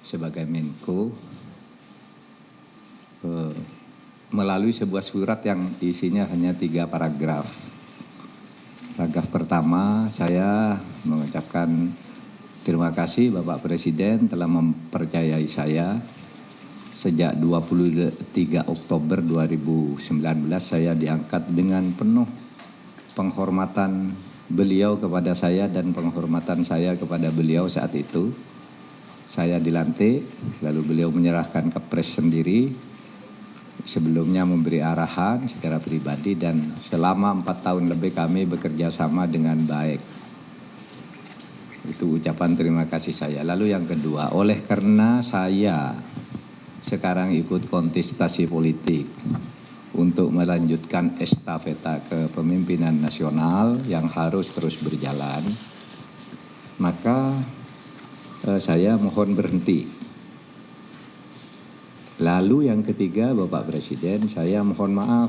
sebagai Menko melalui sebuah surat yang isinya hanya 3 paragraf. Paragraf pertama, saya mengucapkan terima kasih Bapak Presiden telah mempercayai saya. Sejak 23 Oktober 2019 saya diangkat dengan penuh penghormatan beliau kepada saya dan penghormatan saya kepada beliau saat itu. Saya dilantik, lalu beliau menyerahkan kepres sendiri, sebelumnya memberi arahan secara pribadi, dan selama 4 tahun lebih kami bekerja sama dengan baik. Itu ucapan terima kasih saya. Lalu yang kedua, oleh karena saya sekarang ikut kontestasi politik untuk melanjutkan estafeta kepemimpinan nasional yang harus terus berjalan, maka saya mohon berhenti. Lalu yang ketiga, Bapak Presiden, saya mohon maaf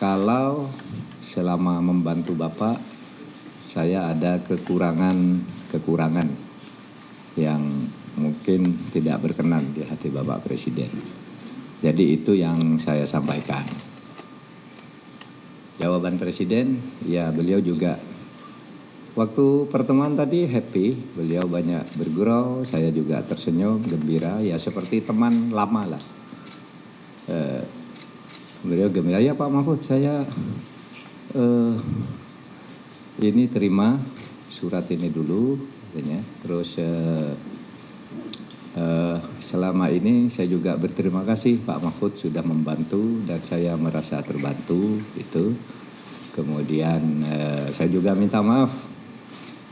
kalau selama membantu Bapak saya ada kekurangan yang mungkin tidak berkenan di hati Bapak Presiden. Jadi itu yang saya sampaikan. Jawaban Presiden, ya beliau juga waktu pertemuan tadi happy, beliau banyak bergurau, saya juga tersenyum, gembira, ya seperti teman lama lah. Beliau gembira, ya Pak Mahfud, saya ini terima surat ini dulu, katanya. Terus selama ini saya juga berterima kasih Pak Mahfud sudah membantu dan saya merasa terbantu itu. Kemudian saya juga minta maaf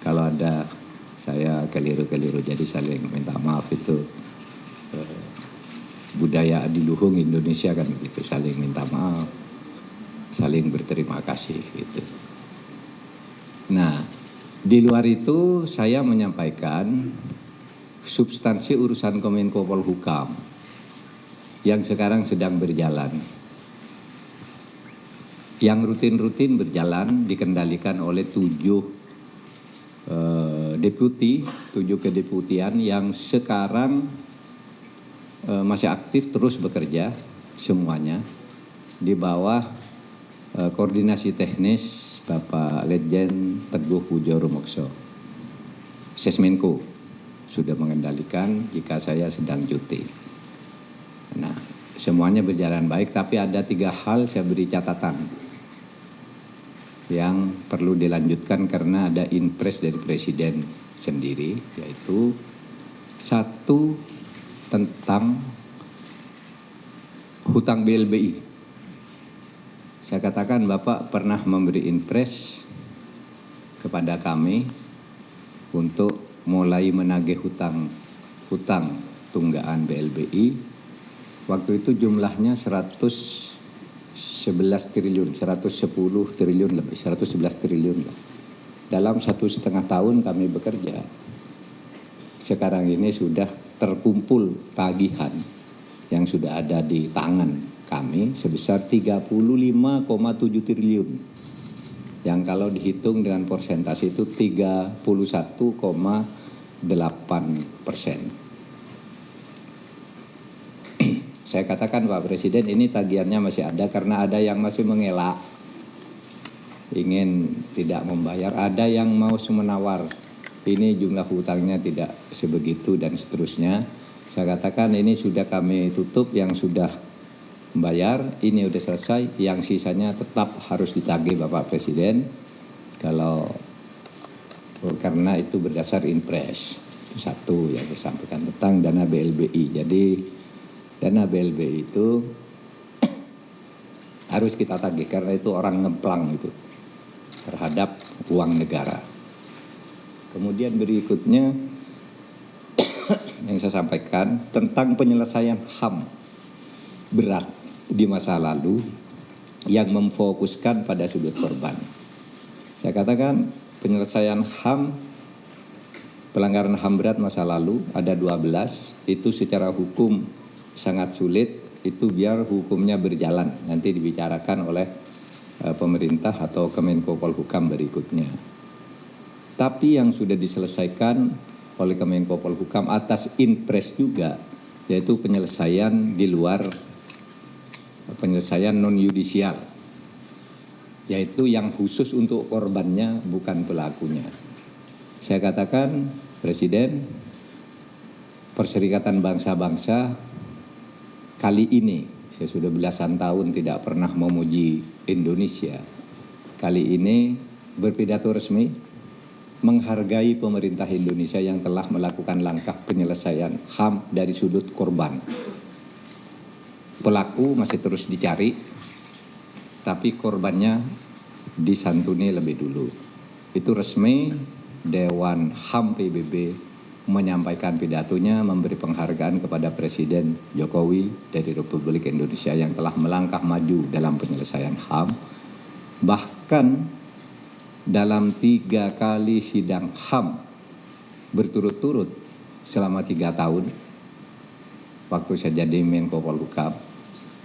kalau ada saya keliru-keliru, jadi saling minta maaf itu budaya adiluhung Indonesia kan gitu, saling minta maaf, saling berterima kasih gitu. Nah, di luar itu saya menyampaikan substansi urusan Kemenko Polhukam yang sekarang sedang berjalan, yang rutin-rutin berjalan dikendalikan oleh 7 kedeputian yang sekarang masih aktif terus bekerja semuanya di bawah koordinasi teknis Bapak Letjen Teguh Pujo Rumokso. Sesmenko sudah mengendalikan jika saya sedang cuti. Nah, semuanya berjalan baik, tapi ada 3 hal saya beri catatan yang perlu dilanjutkan karena ada impres dari Presiden sendiri, yaitu 1 tentang hutang BLBI. Saya katakan Bapak pernah memberi impres kepada kami untuk mulai menagih hutang tunggaan BLBI. Waktu itu jumlahnya 111 triliun lebih, 111 triliun lah. Dalam 1,5 tahun kami bekerja, sekarang ini sudah terkumpul tagihan yang sudah ada di tangan kami sebesar 35,7 triliun. Yang kalau dihitung dengan persentase itu 31,8%. Saya katakan Pak Presiden, ini tagihannya masih ada karena ada yang masih mengelak, ingin tidak membayar, ada yang mau menawar, ini jumlah hutangnya tidak sebegitu dan seterusnya. Saya katakan ini sudah kami tutup, yang sudah membayar ini sudah selesai, yang sisanya tetap harus ditagih Bapak Presiden karena itu berdasar impres. Itu 1 yang saya sampaikan tentang dana BLBI. Jadi dana BLBI itu harus kita tagih karena itu orang ngeplang itu terhadap uang negara. Kemudian berikutnya yang saya sampaikan tentang penyelesaian HAM berat di masa lalu yang memfokuskan pada sudut korban. Saya katakan penyelesaian HAM, pelanggaran HAM berat masa lalu ada 12, itu secara hukum sangat sulit, itu biar hukumnya berjalan, nanti dibicarakan oleh pemerintah atau Kemenko Polhukam berikutnya. Tapi yang sudah diselesaikan oleh Kemenko Polhukam atas Inpres juga, yaitu penyelesaian di luar penyelesaian non yudisial, yaitu yang khusus untuk korbannya bukan pelakunya. Saya katakan, Presiden, Perserikatan Bangsa-Bangsa kali ini, saya sudah belasan tahun tidak pernah memuji Indonesia, kali ini berpidato resmi menghargai pemerintah Indonesia yang telah melakukan langkah penyelesaian HAM dari sudut korban. Pelaku masih terus dicari, tapi korbannya disantuni lebih dulu. Itu resmi Dewan HAM PBB menyampaikan pidatonya memberi penghargaan kepada Presiden Jokowi dari Republik Indonesia yang telah melangkah maju dalam penyelesaian HAM. Bahkan dalam 3 kali sidang HAM berturut-turut selama 3 tahun, waktu saya jadi Menko Polhukam,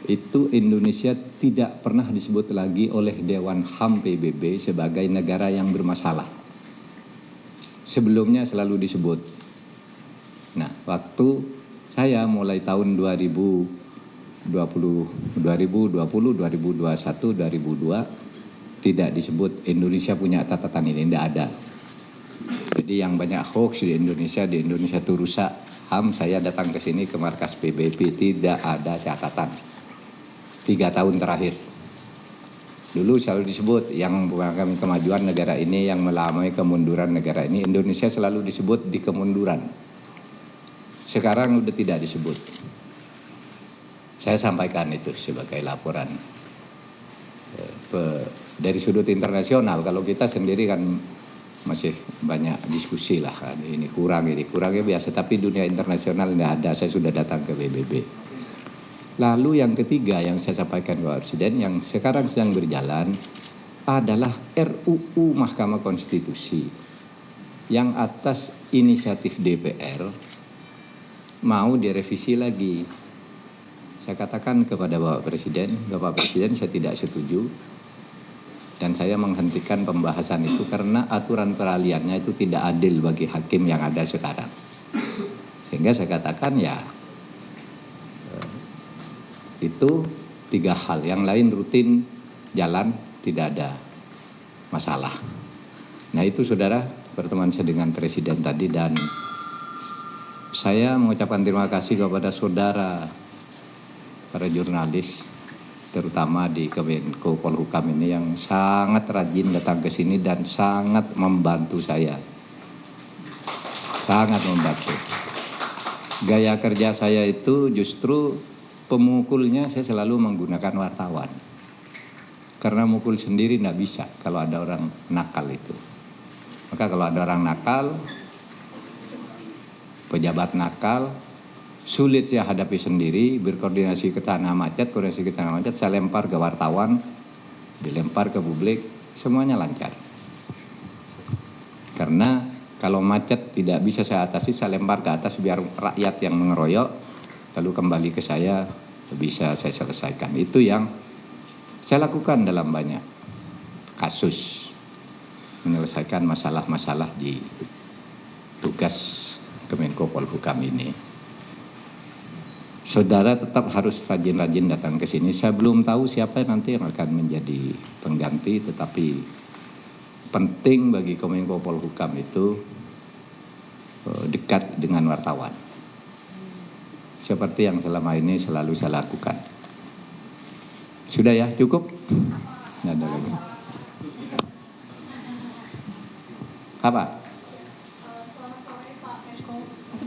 itu Indonesia tidak pernah disebut lagi oleh Dewan HAM PBB sebagai negara yang bermasalah. Sebelumnya selalu disebut. Nah, waktu saya mulai tahun 2020, 2021, 2002, tidak disebut Indonesia punya catatan ini, tidak ada. Jadi yang banyak hoax di Indonesia itu rusak. HAM, saya datang ke sini ke markas PBB, tidak ada catatan. 3 tahun terakhir. Dulu selalu disebut yang mengalami kemajuan negara ini, yang melamai kemunduran negara ini. Indonesia selalu disebut di kemunduran. Sekarang sudah tidak disebut. Saya sampaikan itu sebagai laporan dari sudut internasional. Kalau kita sendiri kan masih banyak diskusi lah, ini kurangnya biasa, tapi dunia internasional tidak ada. Saya sudah datang ke PBB. Lalu yang ketiga yang saya sampaikan ke Presiden yang sekarang sedang berjalan adalah RUU Mahkamah Konstitusi yang atas inisiatif DPR mau direvisi lagi. Saya katakan kepada Bapak Presiden saya tidak setuju dan saya menghentikan pembahasan itu karena aturan peralihannya itu tidak adil bagi hakim yang ada sekarang. Sehingga saya katakan ya itu 3 hal, yang lain rutin jalan, tidak ada masalah. Nah itu saudara, pertemuan saya dengan Presiden tadi, dan saya mengucapkan terima kasih kepada saudara para jurnalis, terutama di Kemenko Polhukam ini yang sangat rajin datang ke sini dan sangat membantu saya. Sangat membantu. Gaya kerja saya itu justru pemukulnya saya selalu menggunakan wartawan. Karena mukul sendiri tidak bisa kalau ada orang nakal itu. Maka kalau ada orang nakal, pejabat nakal, sulit saya hadapi sendiri, berkoordinasi ke tanah macet, saya lempar ke wartawan, dilempar ke publik, semuanya lancar. Karena kalau macet tidak bisa saya atasi, saya lempar ke atas biar rakyat yang mengeroyok, lalu kembali ke saya, bisa saya selesaikan. Itu yang saya lakukan dalam banyak kasus, menyelesaikan masalah-masalah di tugas Kemenko Polhukam ini. Saudara tetap harus rajin-rajin datang ke sini. Saya belum tahu siapa nanti yang akan menjadi pengganti, tetapi penting bagi Kemenko Polhukam itu dekat dengan wartawan. Seperti yang selama ini selalu saya lakukan. Sudah ya, cukup? Nggak ada lagi. Apa?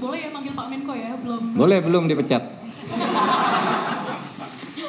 Boleh ya manggil Pak Menko ya? Boleh, belum dipecat.